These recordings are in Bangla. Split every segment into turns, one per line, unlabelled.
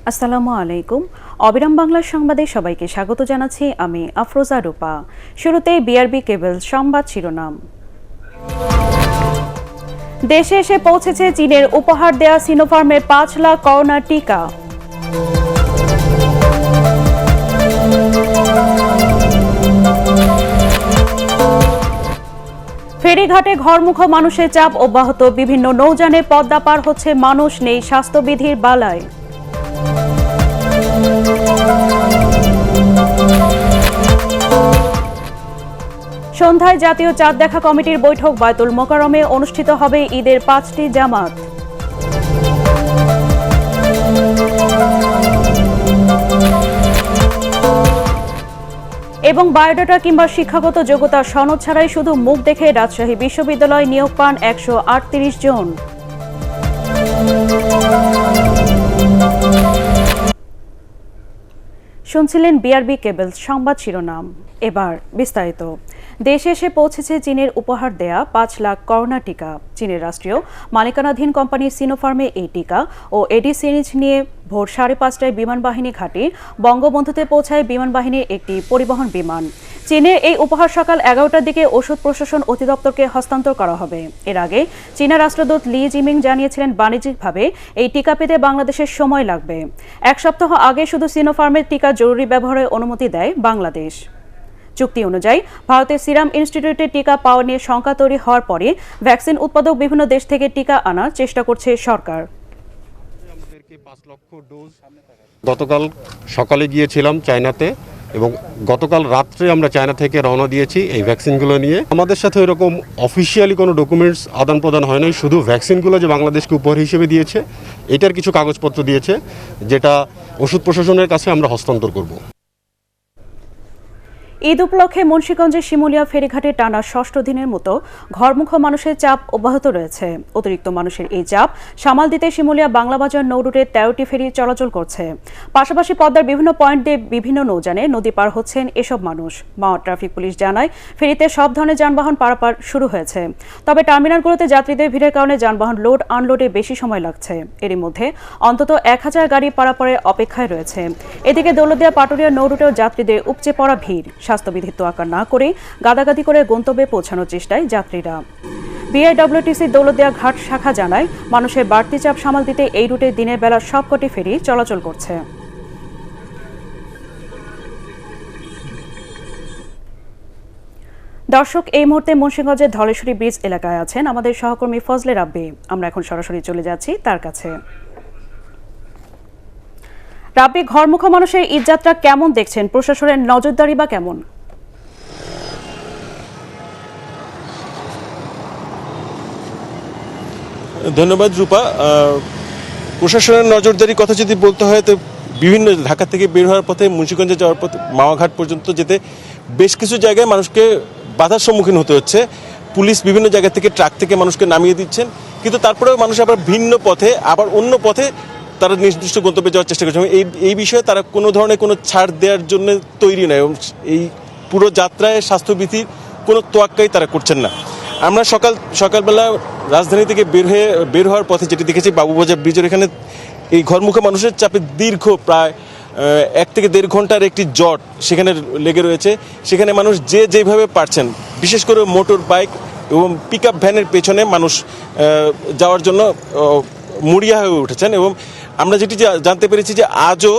আসসালামু আলাইকুম। অবিরাম বাংলা সংবাদে সবাইকে স্বাগত জানাচ্ছি আমি আফরোজা রূপা। শুরুতেই বিআরবি কেবল সংবাদ শিরোনাম। দেশে এসে পৌঁছেছে চীনের উপহার দেয়া সিনোফার্মের ৫ লাখ করোনা টিকা। ফেরিঘাটে ঘরমুখো মানুষের চাপ অব্যাহত, বিভিন্ন নৌযানে পদ্মা পার হচ্ছে মানুষ, নেই স্বাস্থ্যবিধির বালাই। সন্ধ্যায় জাতীয় চাঁদ দেখা কমিটির বৈঠক বায়তুল মোকাররমে অনুষ্ঠিত হবে ঈদের ৫টি জামাত। এবং বায়োডাটা কিংবা শিক্ষাগত যোগ্যতা সনদ ছাড়াই শুধু মুখ দেখে রাজশাহী বিশ্ববিদ্যালয় নিয়োগ পান ১৩৮ জন। শুনছিলেন বিআরবি কেবল সংবাদ শিরোনাম। এবার বিস্তারিত। দেশে এসে পৌঁছেছে চীনের উপহার দেয়া ৫ লাখ করোনা টিকা। চীনের রাষ্ট্রীয় মালিকানাধীন কোম্পানি সিনোফার্মে এই টিকা ও এডি সিরিঞ্জ নিয়ে ভোর ৫:৩০টায় বিমানবাহিনী ঘাঁটি বঙ্গবন্ধুতে পৌঁছায় বিমানবাহিনীর একটি পরিবহন বিমান। চীনের এই উপহার সকাল ১১টার দিকে ওষুধ প্রশাসন অধিদপ্তরকে হস্তান্তর করা হবে। এর আগে চীনা রাষ্ট্রদূত লি জিমিং জানিয়েছিলেন, বাণিজ্যিকভাবে এই টিকা পেতে বাংলাদেশের সময় লাগবে। ১ সপ্তাহ আগে শুধু সিনোফার্মের টিকা জরুরি ব্যবহারের অনুমতি দেয় বাংলাদেশ। চুক্তি অনুযায়ী ভারতের সিরাম ইনস্টিটিউটে টিকা পাওয়া নিয়ে শঙ্কা তৈরি হওয়ার পরে ভ্যাকসিন উৎপাদক বিভিন্ন দেশ থেকে টিকা আনার চেষ্টা করছে সরকার।
গতকাল সকালে গিয়েছিলাম চায়নাতে এবং গতকাল রাত্রে আমরা চায়না থেকে রওনা দিয়েছি এই ভ্যাকসিনগুলো নিয়ে। আমাদের সাথে এরকম অফিসিয়ালি কোনো ডকুমেন্টস আদান প্রদান হয় নাই, শুধু ভ্যাকসিনগুলো যে বাংলাদেশকে উপহার হিসেবে দিয়েছে এটার কিছু কাগজপত্র দিয়েছে, যেটা ওষুধ প্রশাসনের কাছে আমরা হস্তান্তর করব।
ঈদ উপলক্ষে মুন্সিগঞ্জের শিমুলিয়া ফেরিঘাটে টানা ৬ষ্ঠ দিনের মতো ঘরমুখো মানুষের চাপ অব্যাহত রয়েছে। অতিরিক্ত মানুষের এই চাপ সামাল দিতে শিমুলিয়া বাংলাবাজার নৌরুটে ১৩টি ফেরি চলাচল করছে। পাশাপাশি পদ্মার বিভিন্ন পয়েন্ট দিয়ে বিভিন্ন নৌযানে নদী পার হচ্ছেন এসব মানুষ। মাওয়া ট্রাফিক পুলিশ জানায়, ফেরিতে সব ধরনের যানবাহন পারাপার শুরু হয়েছে। তবে টার্মিনালগুলোতে যাত্রীদের ভিড়ের কারণে যানবাহন লোড আনলোডে বেশি সময় লাগছে। এরই মধ্যে অন্তত ১,০০০ গাড়ি পারাপারের অপেক্ষায় রয়েছে। এদিকে দৌলতদিয়া পাটুরিয়া নৌরুটেও যাত্রীদের উপচে পড়া ভিড়। স্বাস্থ্যবিধির তোয়াক্কা না করে গাদাগাদি করে গন্তব্যে পৌঁছানোর চেষ্টায় যাত্রীরা। বিআইডব্লিউটিসি দৌলতদিয়া ঘাট শাখা জানায়, মানুষের বাড়তি চাপ সামাল দিতে এই রুটে দিনের বেলা সবকটি ফেরি চলাচল করছে। দর্শক, এই মুহূর্তে মুন্সিগঞ্জের ধলেশ্বরী ব্রিজ এলাকায় আছেন আমাদের সহকর্মী ফজলে রাব্বি। আমরা এখন সরাসরি চলে যাচ্ছি তার কাছে। রাব্বি, ঘরমুখো মানুষের ঈদযাত্রা কেমন দেখছেন? প্রশাসনের নজরদারি বা কেমন?
ধন্যবাদ রূপা। প্রশাসনের নজরদারির কথা যদি বলতে হয়, তো বিভিন্ন ঢাকা থেকে বের হওয়ার পথে মুন্সিগঞ্জে যাওয়ার পথে মাওয়াঘাট পর্যন্ত যেতে বেশ কিছু জায়গায় মানুষকে বাধার সম্মুখীন হতে হচ্ছে। পুলিশ বিভিন্ন জায়গা থেকে ট্রাক থেকে মানুষকে নামিয়ে দিচ্ছেন, কিন্তু তারপরেও মানুষ আবার ভিন্ন পথে, আবার অন্য পথে তারা নির্দিষ্ট গন্তব্যে যাওয়ার চেষ্টা করছে। এই বিষয়ে তারা কোনো ধরনের কোনো ছাড় দেওয়ার জন্য তৈরি নয় এবং এই পুরো যাত্রায় স্বাস্থ্যবিধির কোনো তোয়াক্কাই তারা করছেন না। আমরা সকালবেলা রাজধানী থেকে বের হওয়ার পথে যেটি দেখেছি, বাবুবাজার ব্রিজের এখানে এই ঘরমুখো মানুষের চাপে দীর্ঘ প্রায় ১ থেকে ১.৫ ঘন্টার একটি জট সেখানে লেগে রয়েছে। সেখানে মানুষ যেভাবে পারছেন, বিশেষ করে মোটর বাইক এবং পিক আপ ভ্যানের পেছনে মানুষ যাওয়ার জন্য মরিয়া হয়ে উঠেছেন। এবং আমরা যেটি জানতে পেরেছি যে আজও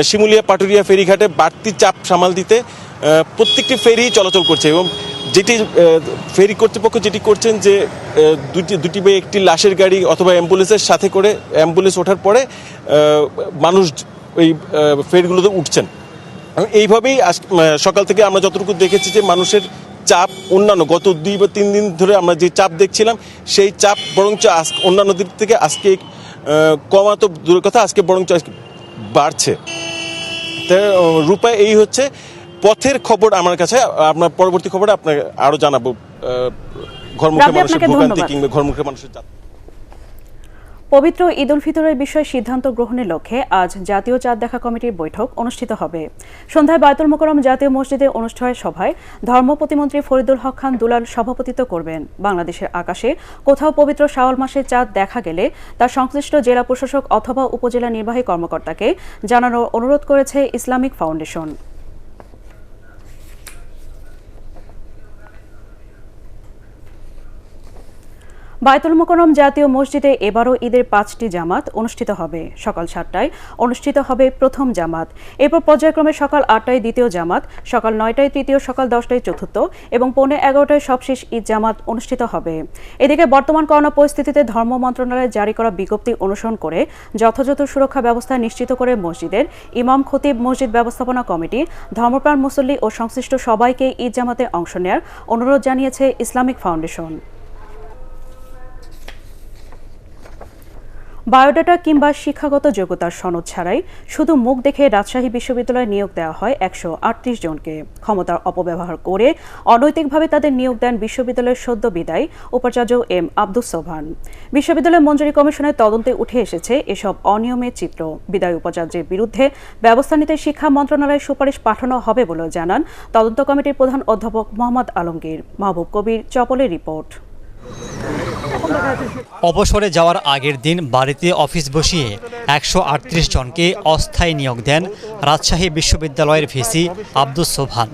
শিমুলিয়া পাটুরিয়া ফেরিঘাটে বাড়তি চাপ সামাল দিতে প্রত্যেকটি ফেরি চলাচল করছে। এবং যেটি ফেরি কর্তৃপক্ষ যেটি করছেন যে দুটি বা একটি লাশের গাড়ি অথবা অ্যাম্বুলেন্সের সাথে করে অ্যাম্বুলেন্স ওঠার পরে মানুষ ওই ফেরিগুলোতে উঠছেন। এইভাবেই সকাল থেকে আমরা যতটুকু দেখেছি যে মানুষের চাপ অন্যান্য গত ২ বা ৩ দিন ধরে আমরা যে চাপ দেখছিলাম, সেই চাপ বরঞ্চ অন্যান্য দিক থেকে আজকে কমা তো দূরের কথা, আজকে বরঞ্চ বাড়ছে। তো রূপা, এই হচ্ছে পথের খবর আমার কাছে। আপনার পরবর্তী খবরে আপনাকে আরো জানাবো ঘরমুখী মানুষের ভোগান্তি কিংবা ঘরমুখী মানুষের যাত্রা।
পবিত্র ঈদ উল ফিতরের বিষয়ে সিদ্ধান্ত গ্রহণের লক্ষ্যে আজ জাতীয় চাঁদ দেখা কমিটির বৈঠক অনুষ্ঠিত হবে। সন্ধ্যায় বায়তুল মোকাররম জাতীয় মসজিদে অনুষ্ঠেয় সভায় ধর্ম প্রতিমন্ত্রী ফরিদুল হক খান দুলাল সভাপতিত্ব করবেন। বাংলাদেশের আকাশে কোথাও পবিত্র শাওয়াল মাসে চাঁদ দেখা গেলে তা সংশ্লিষ্ট জেলা প্রশাসক অথবা উপজেলা নির্বাহী কর্মকর্তাকে জানানোর অনুরোধ করেছে ইসলামিক ফাউন্ডেশন। বায়তুল মোকাররম জাতীয় মসজিদে এবারও ঈদের 5টি জামাত অনুষ্ঠিত হবে। সকাল 7টায় অনুষ্ঠিত হবে প্রথম জামাত, এরপর পর্যায়ক্রমে সকাল 8টায় দ্বিতীয় জামাত, সকাল 9টায় তৃতীয়, সকাল 10টায় চতুর্থ এবং পৌনে 11টায় সবশেষ ঈদ জামাত অনুষ্ঠিত হবে। এদিকে বর্তমান করোনা পরিস্থিতিতে ধর্ম মন্ত্রণালয় জারি করা বিজ্ঞপ্তি অনুসরণ করে যথাযথ সুরক্ষা ব্যবস্থা নিশ্চিত করে মসজিদের ইমাম, খতিব, মসজিদ ব্যবস্থাপনা কমিটি, ধর্মপ্রাণ মুসল্লি ও সংশ্লিষ্ট সবাইকে ঈদ জামাতে অংশ নেওয়ার অনুরোধ জানিয়েছে ইসলামিক ফাউন্ডেশন। বায়োডাটা কিংবা শিক্ষাগত যোগ্যতার সনদ ছাড়াই শুধু মুখ দেখে রাজশাহী বিশ্ববিদ্যালয়ে নিয়োগ দেওয়া হয় 138 জনকে। ক্ষমতার অপব্যবহার করে অনৈতিকভাবে তাদের নিয়োগ দেন বিশ্ববিদ্যালয়ের সদ্য বিদায়ী উপাচার্য এম আব্দুস সোবহান। বিশ্ববিদ্যালয় মঞ্জুরি কমিশনের তদন্তে উঠে এসেছে এসব অনিয়মের চিত্র। বিদায়ী উপাচার্যের বিরুদ্ধে ব্যবস্থা নিতে শিক্ষা মন্ত্রণালয়ের সুপারিশ পাঠানো হবে বলে জানান তদন্ত কমিটির প্রধান অধ্যাপক মোহাম্মদ আলমগীর। মাহবুব কবির, চপলের রিপোর্ট।
অবসরে যাওয়ার আগের দিন বাড়িতে অফিস বসিয়ে 138 জনকে অস্থায়ী নিয়োগ দেন রাজশাহী বিশ্ববিদ্যালয়ের ভিসি আব্দুস সোবহান।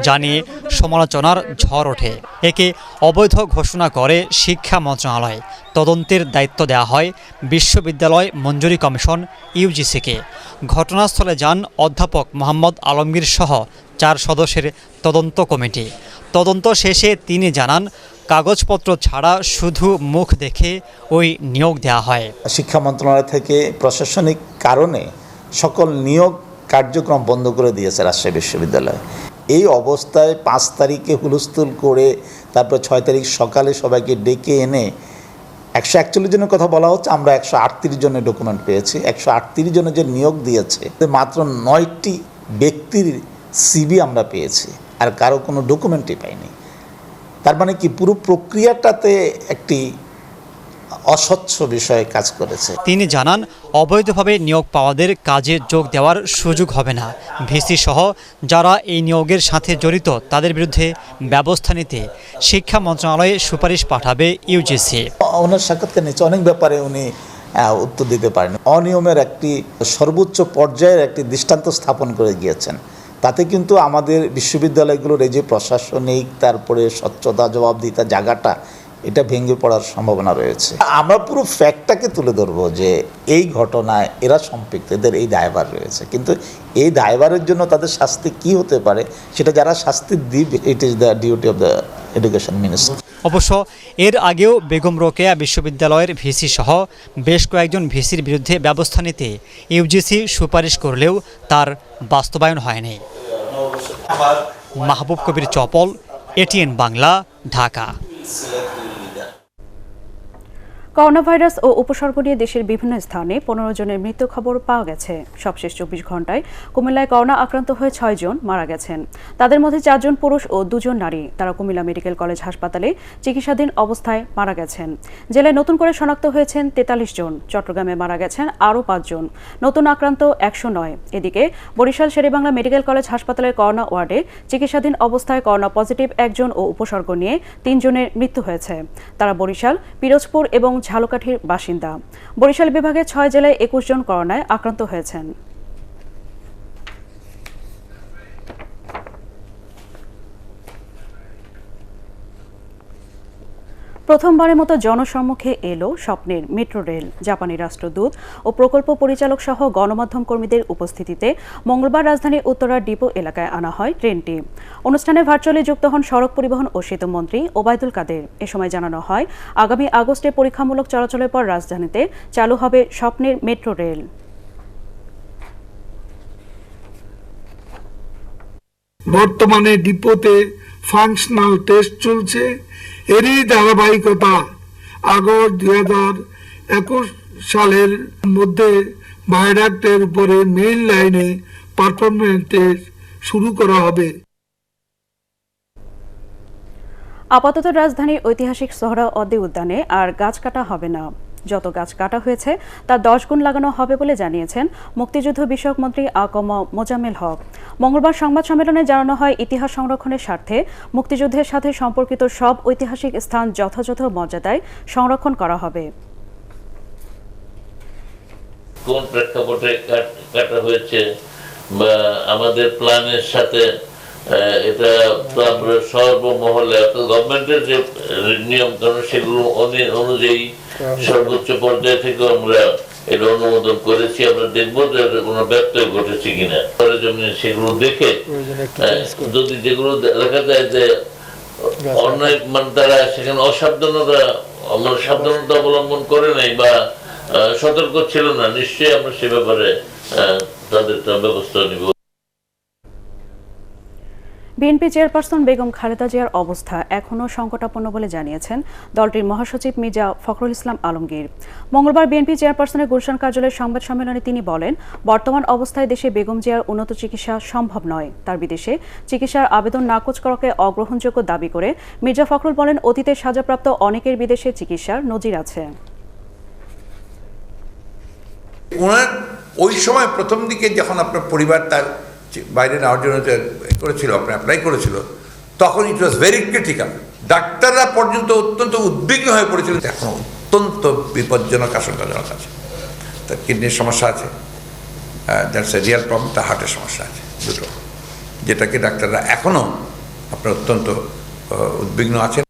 জানিয়ে সমালোচনার ঝড় ওঠে। একে অবৈধ ঘোষণা করে শিক্ষা মন্ত্রণালয়। তদন্তের দায়িত্ব দেওয়া হয় বিশ্ববিদ্যালয় মঞ্জুরি কমিশন ইউজিসিকে। ঘটনাস্থলে যান অধ্যাপক মোহাম্মদ আলমগীর সহ 4 সদস্যের তদন্ত কমিটি। তদন্ত শেষে তিনি জানান, কাগজপত্র ছাড়া শুধু মুখ দেখে ওই নিয়োগ দেওয়া হয়।
শিক্ষা মন্ত্রণালয় থেকে প্রশাসনিক কারণে সকল নিয়োগ কার্যক্রম বন্ধ করে দিয়েছে রাজশাহী বিশ্ববিদ্যালয়। এই অবস্থায় 5 তারিখে হুলস্থুল করে তারপর 6 তারিখ সকালে সবাইকে ডেকে এনে 141 জনের কথা বলা হচ্ছে। আমরা 138 জনের ডকুমেন্ট পেয়েছি। 138 জনের যে নিয়োগ দিয়েছে মাত্র 9টি ব্যক্তির সিভি আমরা পেয়েছি, আর কারো কোনো ডকুমেন্টই পাইনি। তার মানে কি পুরো প্রক্রিয়াটাতে একটি অস্বচ্ছ বিষয়ে কাজ করেছে।
তিনি জানান, অবৈধভাবে নিয়োগ পাওয়াদের কাজে যোগ দেওয়ার সুযোগ হবে না। ভিসি সহ যারা এই নিয়োগের সাথে জড়িত তাদের বিরুদ্ধে ব্যবস্থা নিতে শিক্ষা মন্ত্রণালয়ে সুপারিশ পাঠাবে ইউজিসি।
ওনার সাক্ষাৎকার নিচ্ছে অনেক ব্যাপারে উনি উত্তর দিতে পারেন। অনিয়মের একটি সর্বোচ্চ পর্যায়ের একটি দৃষ্টান্ত স্থাপন করে গিয়েছেন। তাতে কিন্তু আমাদের বিশ্ববিদ্যালয়গুলোর এই যে প্রশাসনিক তারপরে স্বচ্ছতা, জবাবদিহিতা জায়গাটা, এটা ভেঙে পড়ার সম্ভাবনা রয়েছে। আমরা পুরো ফ্যাক্টটাকে তুলে ধরবো যে এই ঘটনায় এরা সম্পৃক্ত, এদের এই দায়ভার রয়েছে, কিন্তু এই দায়ভারের জন্য তাদের শাস্তি কি হতে পারে সেটা যারা শাস্তি দিবে, it is the duty of the education minister.
অবশ্য এর আগেও বেগম রোকেয়া বিশ্ববিদ্যালয়ের ভিসি সহ বেশ কয়েকজন ভিসির বিরুদ্ধে ব্যবস্থা নিতে ইউজিসি সুপারিশ করলেও তার বাস্তবায়ন হয়নি। Mahbub Kabir, Chapal, ATN Bangla, Dhaka.
Corona virus ও উপসর্গ নিয়ে দেশের বিভিন্ন স্থানে 15 জনের মৃত্যু খবর পাওয়া গেছে। সবশেষ 24 ঘন্টায় কুমিল্লায় করোনা আক্রান্ত হয়ে 6 জন মারা গেছেন। তাদের মধ্যে 4 জন পুরুষ ও 2 জন নারী। তারা কুমিল্লা মেডিকেল কলেজ হাসপাতালে চিকিৎসাধীন অবস্থায় মারা গেছেন। জেলায় নতুন করে শনাক্ত হয়েছেন 43 জন। চট্টগ্রামে মারা গেছেন আরও 5 জন। নতুন আক্রান্ত 109। এদিকে বরিশাল শেরেবাংলা মেডিকেল কলেজ হাসপাতালের করোনা ওয়ার্ডে চিকিৎসাধীন অবস্থায় করোনা পজিটিভ 1 জন ও উপসর্গ নিয়ে 3 জনের মৃত্যু হয়েছে। তারা বরিশাল, পিরোজপুর এবং ঝালকাঠির বাসিন্দা। বরিশাল বিভাগে 6 জেলায় 21 জন করোনায় আক্রান্ত হয়েছেন। প্রথমবারের মতো জনসম্মুখে এলো স্বপ্নের মেট্রো রেল। জাপানি রাষ্ট্রদূত ও প্রকল্প পরিচালক সহ গণমাধ্যম কর্মীদের উপস্থিতিতে মঙ্গলবার রাজধানীর উত্তরা ডিপো এলাকায় আনা হয় ট্রেনটি। অনুষ্ঠানে ভার্চুয়ালি যুক্ত হন সড়ক পরিবহন ও সেতু মন্ত্রী ওবায়দুল কাদের। এ সময় জানানো হয়, আগামী আগস্টে পরীক্ষামূলক চলাচলের পর রাজধানীতে চালু হবে স্বপ্নের মেট্রো রেল।
বর্তমানে ডিপোতে ফাংশনাল টেস্ট চলছে। এরই ধারাবাহিকতা আগস্ট 2021 সালের মধ্যে ভায়াডাক্টের উপরে মেইন লাইনে পারফরমেন্স টেস্ট শুরু করা হবে।
আপাতত রাজধানীর ঐতিহাসিক সোহরাওয়ার্দী উদ্যানে আর গাছ কাটা হবে না। যত গাছ কাটা হয়েছে তা 10 গুণ লাগানো হবে বলে জানিয়েছেন মুক্তিযুদ্ধ বিষয়ক মন্ত্রী আ.ক.ম মোজাম্মেল হক। মঙ্গলবার সংবাদ সম্মেলনে জানানো হয়, ইতিহাস সংরক্ষণের স্বার্থে মুক্তিযুদ্ধের সাথে সম্পর্কিত সব ঐতিহাসিক স্থান যথাযথ মর্যাদায় সংরক্ষণ করা হবে।
কোন প্রেক্ষাপটে কাটা হয়েছে বা আমাদের প্ল্যানের সাথে এটা সর্বমহলে গভর্নমেন্টের যে নিয়ম কানুন সেগুলো অনুযায়ী সর্বোচ্চ পর্যায় থেকে আমরা এটা অনুমোদন করেছি। আমরা দেখবো যে কোনো ব্যত্যয় ঘটেছে কিনা, সেগুলো দেখে যদি যেগুলো দেখা যায় যে অন্যায় তারা সেখানে সাবধানতা অবলম্বন করে নাই বা সতর্ক ছিল না, নিশ্চয়ই আমরা সে ব্যাপারে তাদের ব্যবস্থা নিব।
বিএনপি চেয়ারপারসন বেগম খালেদা জিয়ার অবস্থা এখনও সংকটাপন্ন বলে জানিয়েছেন দলটির মহাসচিব মির্জা ফখরুল ইসলাম আলমগীর। মঙ্গলবার বিএনপি চেয়ারপারসনের গুলশান কার্যালয়ের সংবাদ সম্মেলনে তিনি বলেন, বর্তমান অবস্থায় দেশে বেগম জিয়ার উন্নত চিকিৎসা সম্ভব নয়। তার বিদেশে চিকিৎসার আবেদন নাকচ করাকে অগ্রহণযোগ্য দাবি করে মির্জা ফখরুল বলেন, অতীতে সাজাপ্রাপ্ত অনেকের বিদেশে চিকিৎসার নজির আছে।
ওনার ওই সময় প্রথম দিকে যখন আপনার পরিবার তার বাইরে নেওয়ার জন্য করেছিল, আপনি অ্যাপ্লাই করেছিল, তখন ইট ওয়াজ ভেরি ক্রিটিক্যাল। ডাক্তাররা পর্যন্ত অত্যন্ত উদ্বিগ্ন হয়ে পড়েছিল। এখন অত্যন্ত বিপজ্জনক আশঙ্কাজনক আছে। তার কিডনির সমস্যা আছে, দ্যাটস এ রিয়েল প্রবলেম। তার হার্টের সমস্যা আছে, দুটো, যেটাকে ডাক্তাররা এখনও আপনার অত্যন্ত উদ্বিগ্ন আছেন।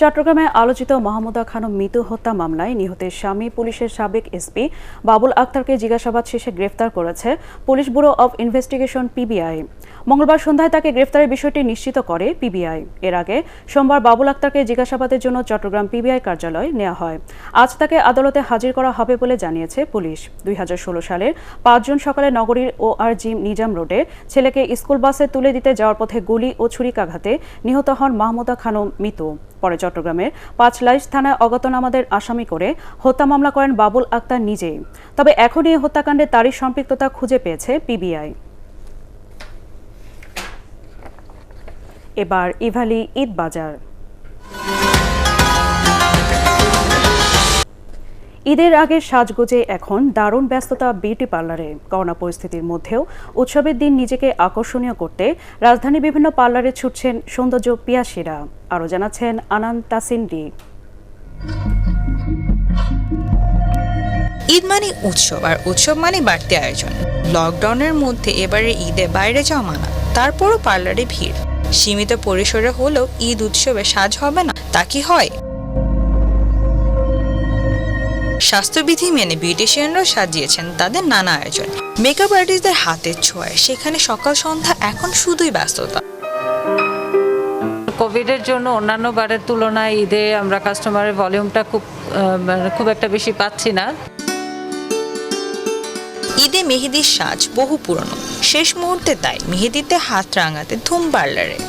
চট্টগ্রামে আলোচিত মাহমুদা খানম মৃত্যু হত্যা মামলায় নিহতের স্বামী পুলিশের সাবেক এসপি বাবুল আক্তারকে জিজ্ঞাসাবাদ শেষে গ্রেফতার করেছে police bureau of investigation PBI. মঙ্গলবার সন্ধ্যায় তাকে গ্রেফতারের বিষয়টি নিশ্চিত করে পিবিআই। এর আগে সোমবার বাবুল আক্তারকে জিজ্ঞাসাবাদের জন্য চট্টগ্রাম পিবিআই কার্যালয়ে নেওয়া হয়। আজ তাকে আদালতে হাজির করা হবে বলে জানিয়েছে পুলিশ। 2016 সালের 5 জুন সকালে নগরীর ORG নিজাম রোডে ছেলেকে স্কুল বাসে তুলে দিতে যাওয়ার পথে গুলি ও ছুরিকাঘাতে নিহত হন মাহমুদা খানম মিতু। পরে চট্টগ্রামের 5 লাইশ থানায় অজ্ঞাতনামাদের আসামি করে হত্যা মামলা করেন বাবুল আক্তার নিজেই। তবে এখন এই হত্যাকাণ্ডে তারই সম্পৃক্ততা খুঁজে পেয়েছে পিবিআই। এবার ইভালি ঈদ বাজার। ঈদের আগে সাজগোজে এখন দারুণ ব্যস্ততা বিউটি পার্লারে। করোনা পরিস্থিতির মধ্যেও উৎসবের দিন নিজেকে আকর্ষণীয় করতে রাজধানীর বিভিন্ন পার্লারে ছুটছেন সৌন্দর্য পিয়াসীরা। আরও জানাচ্ছেন আনান তাসিন ডি।
ঈদ মানে উৎসব, আর উৎসব মানে বাড়তি আয়োজন। লকডাউনের মধ্যে এবারে ঈদে বাইরে যাওয়া মানা, তারপরও পার্লারে ভিড়। সীমিত পরিসরে হলেও ঈদ উৎসবে সাজ হবে না, তা কি হয়? স্বাস্থ্যবিধি মেনে বিউটিশিয়ানরাও সাজিয়েছেন তাদের নানা আয়োজন। মেকআপ আর্টিস্টদের হাতের ছোঁয়ায় সেখানে সকাল সন্ধ্যা এখন শুধুই ব্যস্ততা।
কোভিডের জন্য অন্যান্য বারের তুলনায় ঈদে আমরা কাস্টমারের ভলিউমটা খুব একটা বেশি পাচ্ছি না।
ঈদে মেহেদির সাজ বহু পুরনো, শেষ মুহূর্তে তাই মেহেদিতে হাত রাঙাতে ধুম পার্লারে।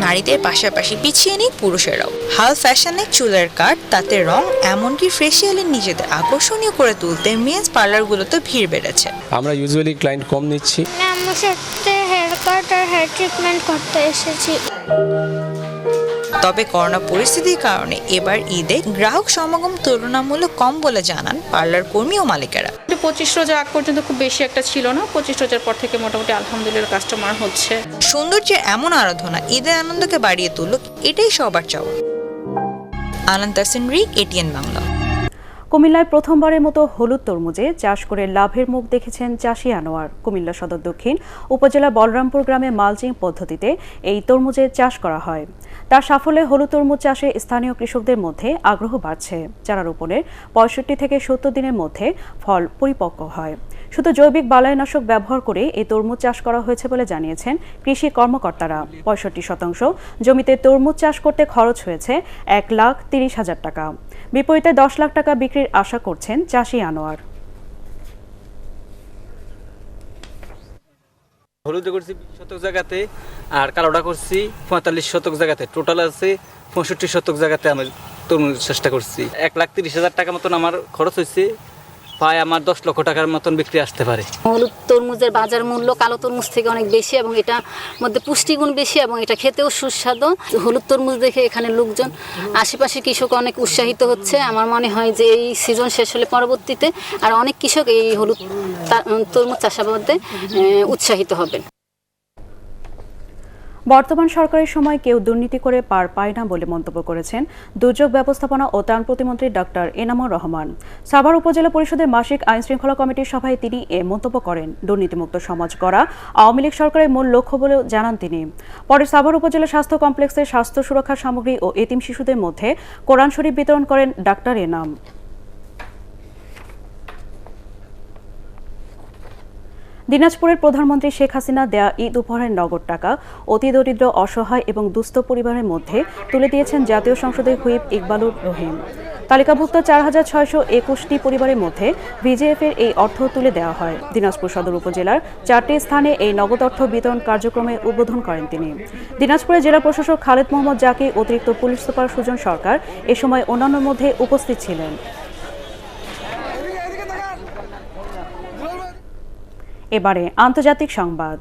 নারীদের পাশাপাশি পিছিয়ে নেই পুরুষেরাও। হাল ফ্যাশনে চুলের কাট, তাতে রং, এমনকি ফেসিয়ালে নিজেদের আকর্ষণীয় করে তুলতে মেন্স পার্লারগুলোতে ভিড় বেড়েছে।
আমরা ইউজুয়ালি ক্লায়েন্ট কম নিচ্ছি।
আমার সাথে হেয়ার কাট আর হেয়ার ট্রিটমেন্ট করতে এসেছি।
তবে করোনা পরিস্থিতির কারণে এবার ঈদে গ্রাহক সমাগম তুলনামূলক কম বলে জানান পার্লার কর্মী ও মালিকেরা।
25 রোজা আগ পর্যন্ত খুব বেশি একটা ছিল না, 25 রোজার পর থেকে মোটামুটি আলহামদুলিল্লাহ কাস্টমার হচ্ছে।
সৌন্দর্যের এমন আরাধনা ঈদের আনন্দকে বাড়িয়ে তুলুক, এটাই সবার চাওয়া। আনন্দ তাসিনরি, ATN বাংলা।
কুমিল্লায় প্রথমবারের মতো হলুদ তরমুজে চাষ করে লাভের মুখ দেখেছেন চাষি আনোয়ার। কুমিল্লা সদর দক্ষিণ উপজেলা বলরামপুর গ্রামে মালচিং পদ্ধতিতে এই তরমুজের চাষ করা হয়। তার সাফল্যে হলুদ তরমুজ চাষে স্থানীয় কৃষকদের মধ্যে আগ্রহ বাড়ছে। চারা রোপণের 65 থেকে 70 দিনের মধ্যে ফল পরিপক্ক হয়। শুধু জৈবিক বালাইনাশক ব্যবহার করে এই তরমুজ চাষ করা হয়েছে বলে জানিয়েছেন কৃষি কর্মকর্তারা। 65% জমিতে তরমুজ চাষ করতে খরচ হয়েছে 1,30,000 টাকা। বিপরীতে 10 লাখ টাকা বিক্রির আশা করছেন চাষি আনোয়ার।
হলুদ করছি 20 শতক জায়গাতে, আর কালোটা করছি 45 শতক জায়গাতে। টোটাল আছে 65 শতক জায়গাতে আমি তরমুজ চেষ্টা করছি। 1,30,000 টাকা মতন আমার খরচ হয়েছে। প্রায় আমার 10 লক্ষ টাকার মতন বিক্রি আসতে পারে।
হলুদ তরমুজের বাজার মূল্য কালো তরমুজ থেকে অনেক বেশি এবং এটার মধ্যে পুষ্টিগুণ বেশি এবং এটা খেতেও সুস্বাদু। হলুদ তরমুজ দেখে এখানে লোকজন আশেপাশে কৃষক অনেক উৎসাহিত হচ্ছে। আমার মনে হয় যে এই সিজন শেষ হলে পরবর্তীতে আর অনেক কৃষক এই হলুদ তরমুজ চাষাবাদে উৎসাহিত হবেন।
বর্তমান সরকারের সময় কেউ দুর্নীতি করে পার পায় না বলে মন্তব্য করেছেন দুর্যোগ ব্যবস্থাপনা ও ত্রাণ প্রতিমন্ত্রী ডক্টর এনামুর রহমান। সাভার উপজেলা পরিষদের মাসিক আইন শৃঙ্খলা কমিটির সভায় তিনি এ মন্তব্য করেন। দুর্নীতিমুক্ত সমাজ গড়া আওয়ামী লীগ সরকারের মূল লক্ষ্য বলেও জানান তিনি। পরে সাভার উপজেলা স্বাস্থ্য কমপ্লেক্সে স্বাস্থ্য সুরক্ষা সামগ্রী ও এতিম শিশুদের মধ্যে কোরআন শরীফ বিতরণ করেন ডাক্তার এনাম। দিনাজপুরের প্রধানমন্ত্রী শেখ হাসিনা দেয়া ঈদ উপহারের নগদ টাকা অতি দরিদ্র, অসহায় এবং দুস্থ পরিবারের মধ্যে তুলে দিয়েছেন জাতীয় সংসদের হুইপ ইকবালুর রহিম। তালিকাভুক্ত 4621টি পরিবারের মধ্যে ভিজিএফের এই অর্থ তুলে দেওয়া হয়। দিনাজপুর সদর উপজেলার 4টি স্থানে এই নগদ অর্থ বিতরণ কার্যক্রমে উদ্বোধন করেন তিনি। দিনাজপুরের জেলা প্রশাসক খালেদ মোহাম্মদ জাকির, অতিরিক্ত পুলিশ সুপার সুজন সরকার এ সময় অন্যান্যের মধ্যে উপস্থিত ছিলেন। এবারে আন্তর্জাতিক সংবাদ।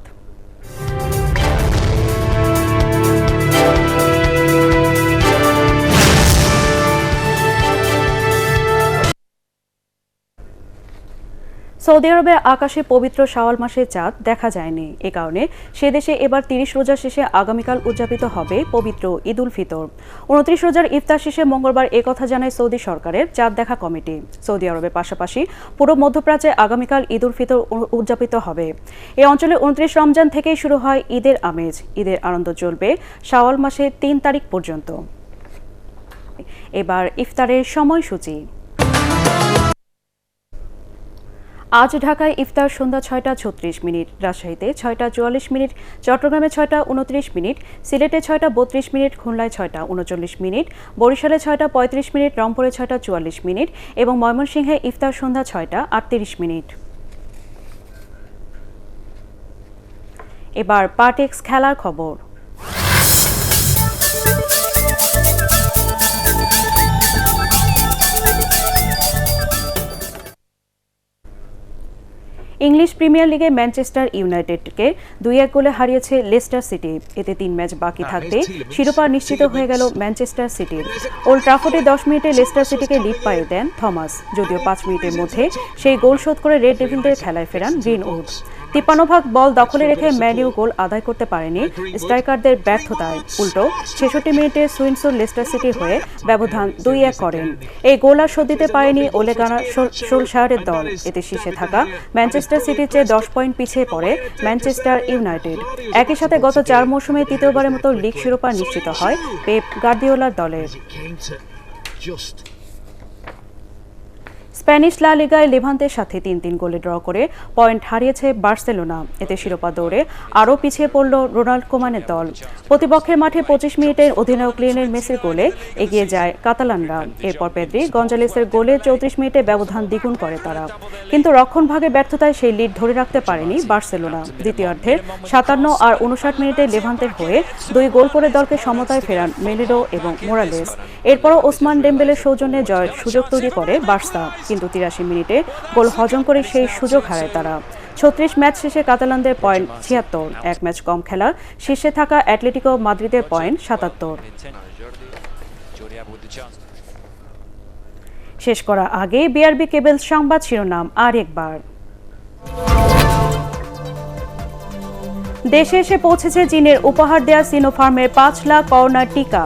সৌদি আরবের আকাশে পবিত্র শাওয়াল মাসের চাঁদ দেখা যায়নি। এ কারণে সে দেশে এবার 30 রোজা শেষে আগামীকাল উদযাপিত হবে পবিত্র ঈদ উল ফিতর। 29 রোজার ইফতার শেষে মঙ্গলবার একথা জানায় সৌদি সরকারের চাঁদ দেখা কমিটি। সৌদি আরবের পাশাপাশি পুরো মধ্যপ্রাচ্যে আগামীকাল ঈদ উল ফিতর উদযাপিত হবে। এই অঞ্চলে 29 রমজান থেকেই শুরু হয় ঈদের আমেজ। ঈদের আনন্দ চলবে শাওয়াল মাসের 3 তারিখ পর্যন্ত। এবার ইফতারের সময়সূচি। আজ ঢাকায় ইফতার সন্ধ্যা 6:36, রাজশাহীতে 6:44, চট্টগ্রামে 6:29, সিলেটে 6:32, খুলনায় 6:39, বরিশালে 6:35, রংপুরে 6:44 এবং ময়মনসিংহে ইফতার সন্ধ্যা 6:38। এবার পার্টেক্স খেলার খবর। ইংলিশ প্রিমিয়ার লিগে ম্যানচেস্টার ইউনাইটেডকে 2-1 গোলে হারিয়েছে লেস্টার সিটি। এতে 3 ম্যাচ বাকি থাকতে শিরোপা নিশ্চিত হয়ে গেল ম্যানচেস্টার সিটির। ওল্ড ট্রাফোর্ডে 10 মিনিটে লেস্টার সিটিকে লিড পাইয়ে দেন থমাস, যদিও 5 মিনিটের মধ্যে সেই গোল শোধ করে রেড ডেভিলদের খেলায় ফেরান গ্রিনউড। 53 বল দখলে রেখে ম্যানিউ গোল আদায় করতে পারেনি স্ট্রাইকারদের ব্যর্থতায়। উল্টো 66 মিনিটে সুইনসন লেস্টার সিটির হয়ে ব্যবধান 2-1 করেন। এই গোল আর শোধ দিতে পারেনি ওলে গানার সোলশায়ারের দল। এতে শীর্ষে থাকা ম্যানচেস্টার সিটির চেয়ে 10 পয়েন্ট পিছিয়ে পড়ে ম্যানচেস্টার ইউনাইটেড। একই সাথে গত 4 মৌসুমে তৃতীয়বারের মতো লিগ শিরোপা নিশ্চিত হয় পেপ গার্দিওলার দলের। স্প্যানিশ লা লিগায় লেভান্তের সাথে 3-3 গোলে ড্র করে পয়েন্ট হারিয়েছে বার্সেলোনা। এতে শিরোপা দৌড়ে আরও পিছিয়ে পড়ল রোনাল্ড কোমানের দল। প্রতিপক্ষের মাঠে 25 মিনিটের অধিনায়ক লিওনেল মেসির গোলে এগিয়ে যায় কাতালানরা। এরপর পেদ্রি গঞ্জালেসের গোলে 34 মিনিটে ব্যবধান দ্বিগুণ করে তারা, কিন্তু রক্ষণভাগে ব্যর্থতায় সেই লিড ধরে রাখতে পারেনি বার্সেলোনা। দ্বিতীয়ার্ধের 57 আর 59 মিনিটে লেভান্তের হয়ে 2 গোল করে দলকে সমতায় ফেরান মেলিডো এবং মোরালেস। এরপরও ওসমান ডেম্বেলের সৌজন্যে জয়ের সুযোগ তৈরি করে বার্সা, কিন্তু 83 মিনিটে গোল হজম করে সেই সুযোগ হারায় তারা। 36 ম্যাচ শেষে কাতালানদের পয়েন্ট 76, 1 ম্যাচ কম খেলা শীর্ষে থাকা অ্যাটলেটিকো মাদ্রিদের পয়েন্ট 77। শেষ করার আগে বিআরবি কেবল সংবাদ শিরোনাম আরেকবার। দেশে এসে পৌঁছেছে চীনের উপহার দেয়া সিনোফার্মের 5 লাখ করোনা টিকা।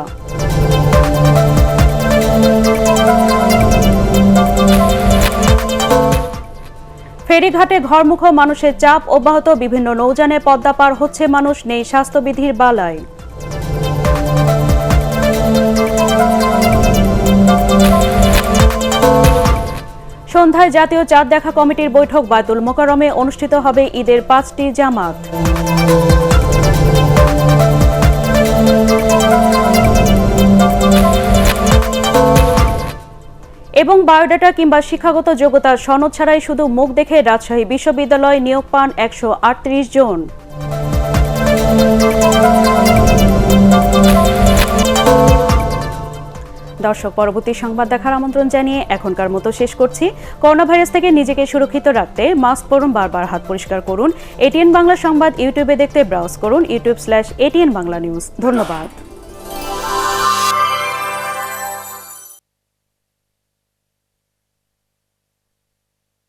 ফেরিঘাটে ঘরমুখো মানুষের চাপ অব্যাহত, বিভিন্ন নৌযানে পদ্মা পার হচ্ছে মানুষ, নেই স্বাস্থ্যবিধির বালাই। সন্ধ্যায় জাতীয় চাঁদ দেখা কমিটির বৈঠক বায়তুল মোকাররমে অনুষ্ঠিত হবে ঈদের 5টি জামাত। এবং বায়োডাটা কিংবা শিক্ষাগত যোগ্যতার সনদ ছাড়াই শুধু মুখ দেখে রাজশাহী বিশ্ববিদ্যালয়ে নিয়োগ পান 138 জন। দর্শক, পরবর্তী সংবাদ দেখার আমন্ত্রণ জানিয়ে এখনকার মতো শেষ করছি। করোনা ভাইরাস থেকে নিজেকে সুরক্ষিত রাখতে মাস্ক পরুন, বারবার হাত পরিষ্কার করুন। এটিএন বাংলা সংবাদ ইউটিউবে দেখতে ব্রাউজ করুন youtube.com/ATN বাংলা নিউজ। ধন্যবাদ।